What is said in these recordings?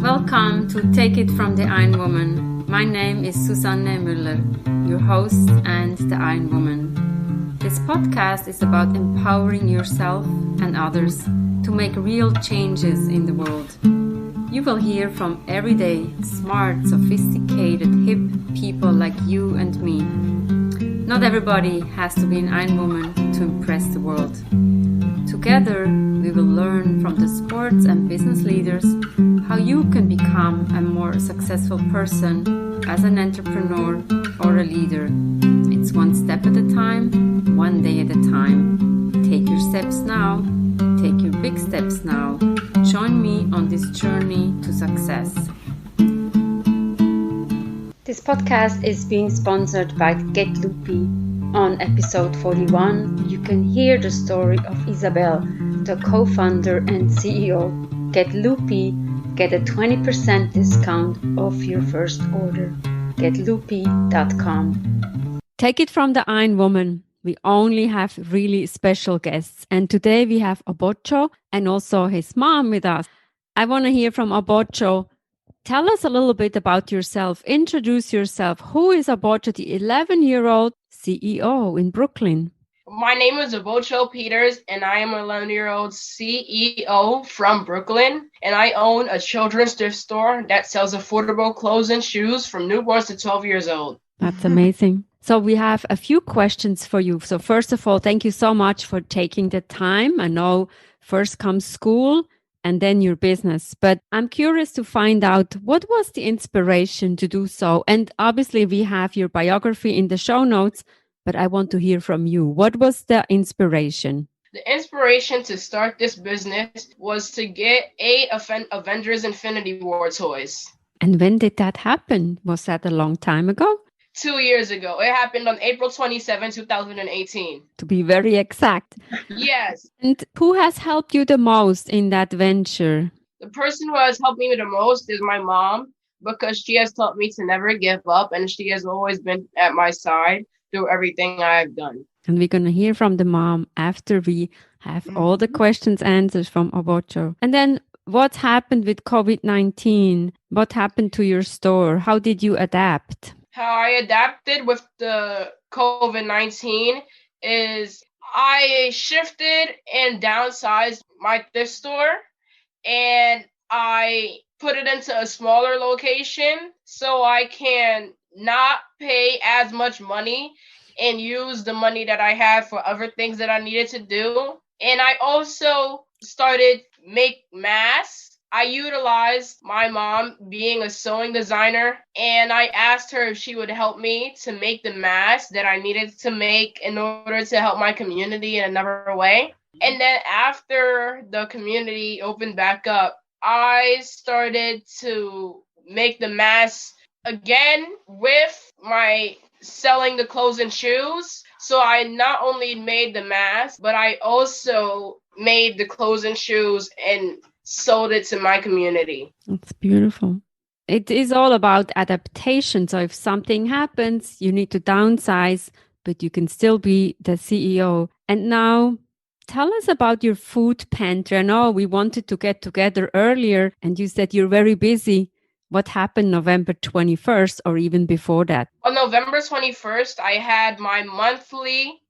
Welcome to Take It from the Iron Woman. My name is Susanne Müller, your host and the Iron Woman. This podcast is about empowering yourself and others to make real changes in the world. You will hear from everyday, smart, sophisticated, hip people like you and me. Not everybody has to be an Iron Woman to impress the world. Together, we will learn from the sports and business leaders how you can become a more successful person as an entrepreneur or a leader. It's one step at a time, one day at a time. Take your steps now. Take your big steps now. Join me on this journey to success. This podcast is being sponsored by Get Loopy. On episode 41, you can hear the story of Isabel, the co-founder and CEO. Get Loopy, get a 20% discount off your first order. GetLoopy.com. Take it from the Iron Woman. We only have really special guests. And today we have Obocho and also his mom with us. I want to hear from Obocho. Tell us a little bit about yourself. Introduce yourself. Who is Obocho, the 11-year-old CEO in Brooklyn? My name is Obocho Peters, and I am an 11-year-old CEO from Brooklyn, and I own a children's thrift store that sells affordable clothes and shoes from newborns to 12 years old. That's amazing. So we have a few questions for you. So first of all, thank you so much for taking the time. I know first comes school and then your business, but I'm curious to find out what was the inspiration to do so. And obviously we have your biography in the show notes, but I want to hear from you. What was the inspiration? The inspiration to start this business was to get Avengers Infinity War toys. And when did that happen? Was that a long time ago? 2 years ago. It happened on April 27, 2018. To be very exact. Yes. And who has helped you the most in that venture? The person who has helped me the most is my mom, because she has taught me to never give up, and she has always been at my side through everything I've done. And we're going to hear from the mom after we have all the questions answered from Obocho. And then what happened with COVID-19? What happened to your store? How did you adapt? How I adapted with the COVID-19 is I shifted and downsized my thrift store, and I put it into a smaller location so I can not pay as much money and use the money that I had for other things that I needed to do. And I also started make masks. I utilized my mom being a sewing designer, and I asked her if she would help me to make the masks that I needed to make in order to help my community in another way. And then after the community opened back up, I started to make the masks again with my selling the clothes and shoes. So I not only made the mask, but I also made the clothes and shoes and sold it to my community. That's beautiful. It is all about adaptation. So if something happens, you need to downsize, but you can still be the CEO. And now tell us about your food pantry. I know we wanted to get together earlier and you said you're very busy. What happened November 21st or even before that? On November 21st, I had my monthly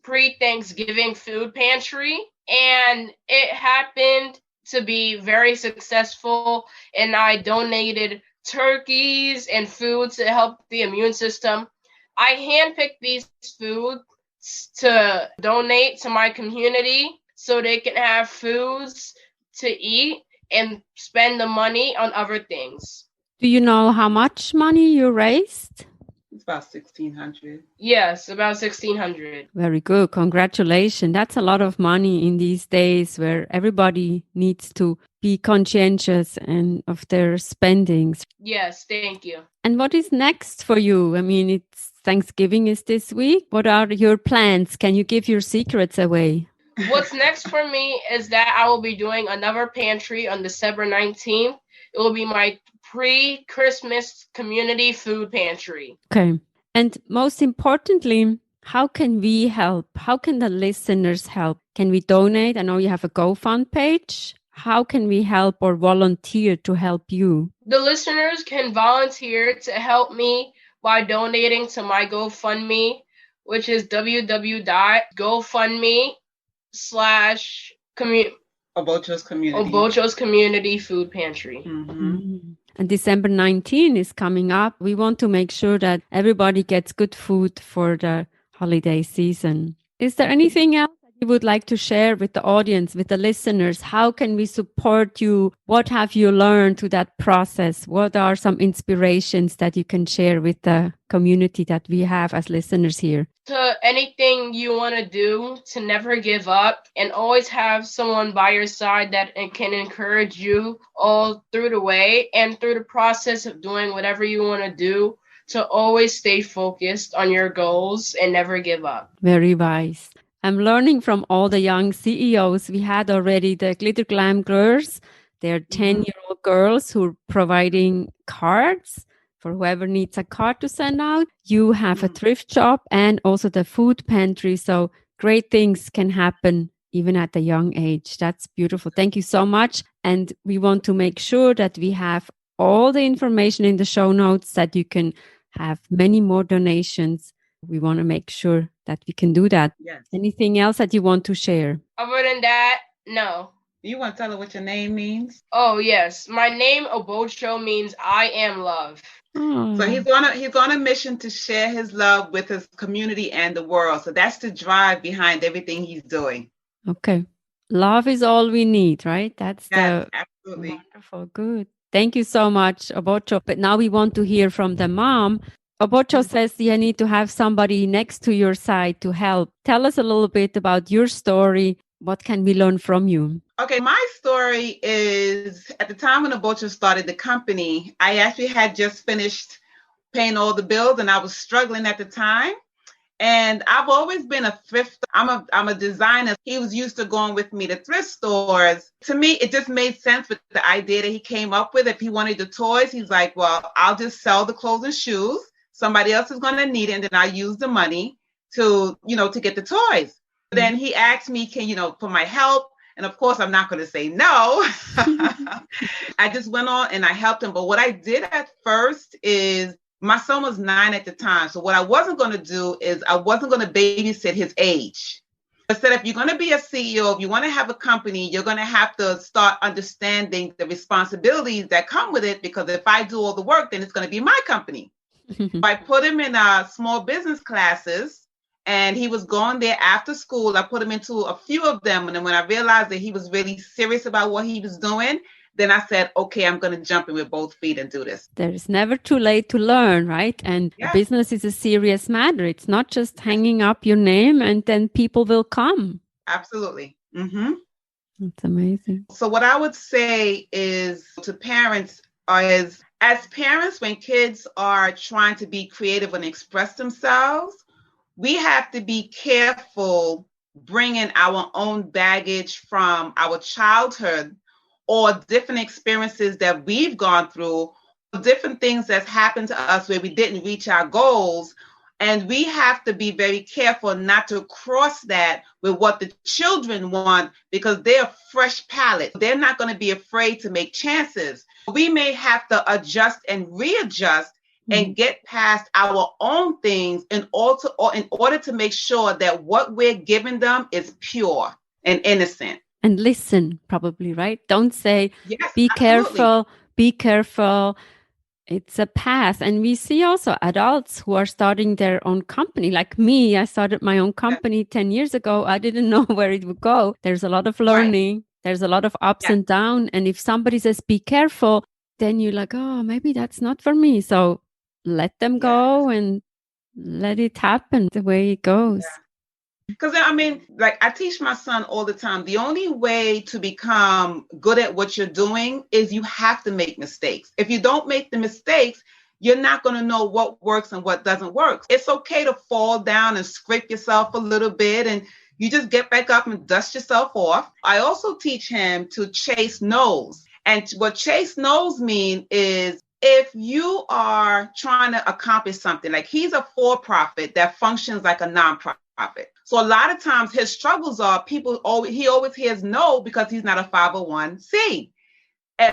pre-Thanksgiving food pantry, and it happened to be very successful, and I donated turkeys and food to help the immune system. I handpicked these foods to donate to my community so they can have foods to eat and spend the money on other things. Do you know how much money you raised? It's about $1,600. Yes, about $1,600. Very good. Congratulations. That's a lot of money in these days where everybody needs to be conscientious and of their spendings. Yes, thank you. And what is next for you? I mean, it's Thanksgiving is this week. What are your plans? Can you give your secrets away? What's next for me is that I will be doing another pantry on December 19th. It will be my pre-Christmas community food pantry. Okay. And most importantly, How can we help? How can the listeners help? Can we donate? I know you have a GoFund page. How can we help or volunteer to help you? The listeners can volunteer to help me by donating to my GoFundMe, which is www.gofundme/community Obocho's Community Food Pantry. And December 19 is coming up. We want to make sure that everybody gets good food for the holiday season. Is there anything else that you would like to share with the audience, with the listeners? How can we support you? What have you learned through that process? What are some inspirations that you can share with the community that we have as listeners here? To anything you want to do, to never give up and always have someone by your side that can encourage you all through the way and through the process of doing whatever you want to do, to always stay focused on your goals and never give up. Very wise. I'm learning from all the young CEOs. We had already the Glitter Glam girls. They're 10-year-old girls who are providing cards for whoever needs a card to send out. You have a thrift shop and also the food pantry. So great things can happen even at a young age. That's beautiful. Thank you so much. And we want to make sure that we have all the information in the show notes that you can have many more donations. We want to make sure that we can do that. Yes. Anything else that you want to share? Other than that, no. You want to tell her what your name means? Oh, yes. My name, Obocho, means I am love. So he's on a mission to share his love with his community and the world. So that's the drive behind everything he's doing. Okay. Love is all we need, right? That's absolutely wonderful. Good. Thank you so much, Obocho. But now we want to hear from the mom. Obocho says you need to have somebody next to your side to help. Tell us a little bit about your story. What can we learn from you? Okay, my story is at the time when Obocho started the company, I actually had just finished paying all the bills and I was struggling at the time. And I've always been a thrift. I'm a designer. He was used to going with me to thrift stores. To me, it just made sense with the idea that he came up with. If he wanted the toys, he's like, well, I'll just sell the clothes and shoes. Somebody else is going to need it. And then I use the money to get the toys. Then he asked me, for my help? And of course, I'm not going to say no. I just went on and I helped him. But what I did at first is my son was 9 at the time. So what I wasn't going to do is I wasn't going to babysit his age. I said, if you're going to be a CEO, if you want to have a company, you're going to have to start understanding the responsibilities that come with it. Because if I do all the work, then it's going to be my company. I put him in small business classes. And he was going there after school. I put him into a few of them. And then when I realized that he was really serious about what he was doing, then I said, okay, I'm going to jump in with both feet and do this. There's never too late to learn, right? And business is a serious matter. It's not just hanging up your name and then people will come. Absolutely. Mm-hmm. That's amazing. So what I would say is to parents is, as parents, when kids are trying to be creative and express themselves, we have to be careful bringing our own baggage from our childhood or different experiences that we've gone through, different things that's happened to us where we didn't reach our goals. And we have to be very careful not to cross that with what the children want because they're a fresh palate. They're not going to be afraid to make chances. We may have to adjust and readjust and get past our own things in order to make sure that what we're giving them is pure and innocent. And listen, probably, right? Don't say, yes, be absolutely. careful. It's a path. And we see also adults who are starting their own company. Like me, I started my own company 10 years ago. I didn't know where it would go. There's a lot of learning. Right. There's a lot of ups and downs. And if somebody says, be careful, then you're like, oh, maybe that's not for me. So let them go and let it happen the way it goes. Because I teach my son all the time. The only way to become good at what you're doing is you have to make mistakes. If you don't make the mistakes, you're not going to know what works and what doesn't work. It's okay to fall down and scrape yourself a little bit and you just get back up and dust yourself off. I also teach him to chase no's. And what chase no's mean is if you are trying to accomplish something, like he's a for-profit that functions like a nonprofit. So a lot of times his struggles are he always hears no because he's not a 501c.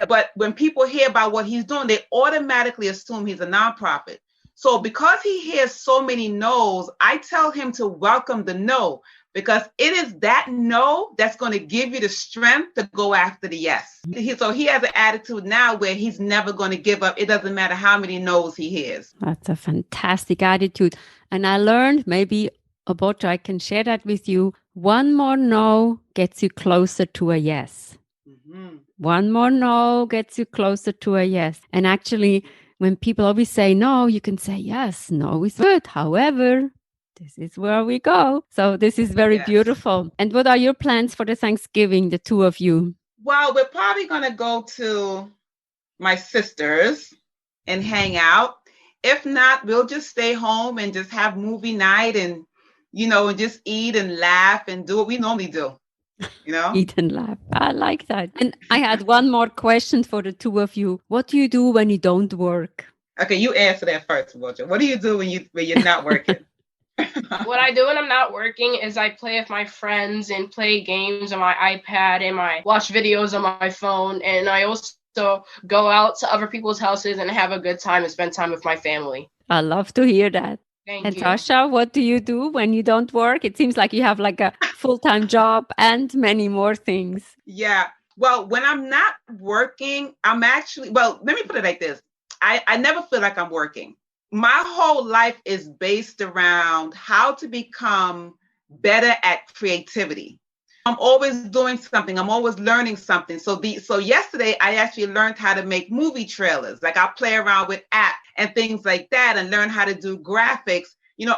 But when people hear about what he's doing, they automatically assume he's a nonprofit. So because he hears so many no's, I tell him to welcome the no, because it is that no that's going to give you the strength to go after the yes. So he has an attitude now where he's never going to give up. It doesn't matter how many no's he hears. That's a fantastic attitude. And I learned, maybe, Obocho, I can share that with you. One more no gets you closer to a yes. Mm-hmm. One more no gets you closer to a yes. And actually, when people always say no, you can say yes. No is good. However, this is where we go. So this is very beautiful. And what are your plans for the Thanksgiving, the two of you? Well, we're probably going to go to my sister's and hang out. If not, we'll just stay home and just have movie night and, and just eat and laugh and do what we normally do. Eat and laugh. I like that. And I had one more question for the two of you. What do you do when you don't work? Okay, you answer that first, Obocho. What do you do when you're not working? What I do when I'm not working is I play with my friends and play games on my iPad and I watch videos on my phone, and I also go out to other people's houses and have a good time and spend time with my family. I love to hear that. Thank you. Sasha, what do you do when you don't work? It seems like you have like a full-time job and many more things. Yeah. Well, when I'm not working, let me put it like this. I never feel like I'm working. My whole life is based around how to become better at creativity. I'm always doing something. I'm always learning something. So yesterday I actually learned how to make movie trailers. Like I play around with apps and things like that and learn how to do graphics,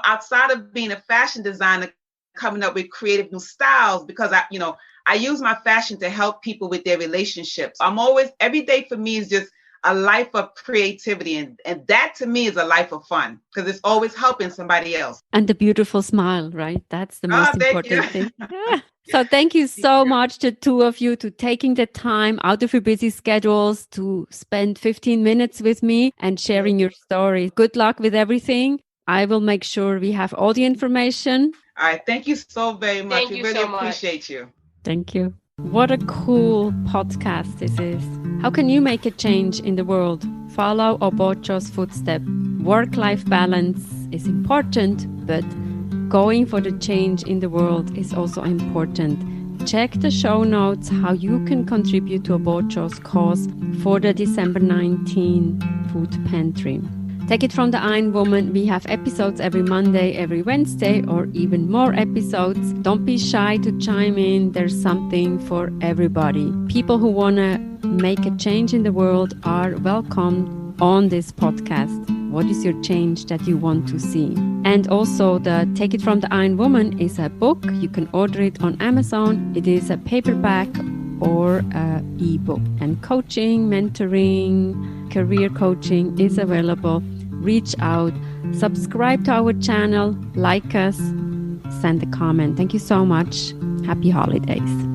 outside of being a fashion designer, coming up with creative new styles, because I use my fashion to help people with their relationships. Every day for me is just a life of creativity. And that to me is a life of fun because it's always helping somebody else. And the beautiful smile, right? That's the most important thing. Yeah. So thank you so much to two of you to taking the time out of your busy schedules to spend 15 minutes with me and sharing your story. Good luck with everything. I will make sure we have all the information. All right. Thank you so very much. We really appreciate you. Thank you. What a cool podcast this is. How can you make a change in the world? Follow Obocho's footstep. Work-life balance is important, but going for the change in the world is also important. Check the show notes how you can contribute to Obocho's cause for the December 19 food pantry. Take it from the Iron Woman. We have episodes every Monday, every Wednesday, or even more episodes. Don't be shy to chime in. There's something for everybody. People who want to make a change in the world are welcome on this podcast. What is your change that you want to see? And also the Take It From the Iron Woman is a book. You can order it on Amazon. It is a paperback or an ebook. And coaching, mentoring, career coaching is available. Reach out, subscribe to our channel, like us, send a comment. Thank you so much. Happy holidays.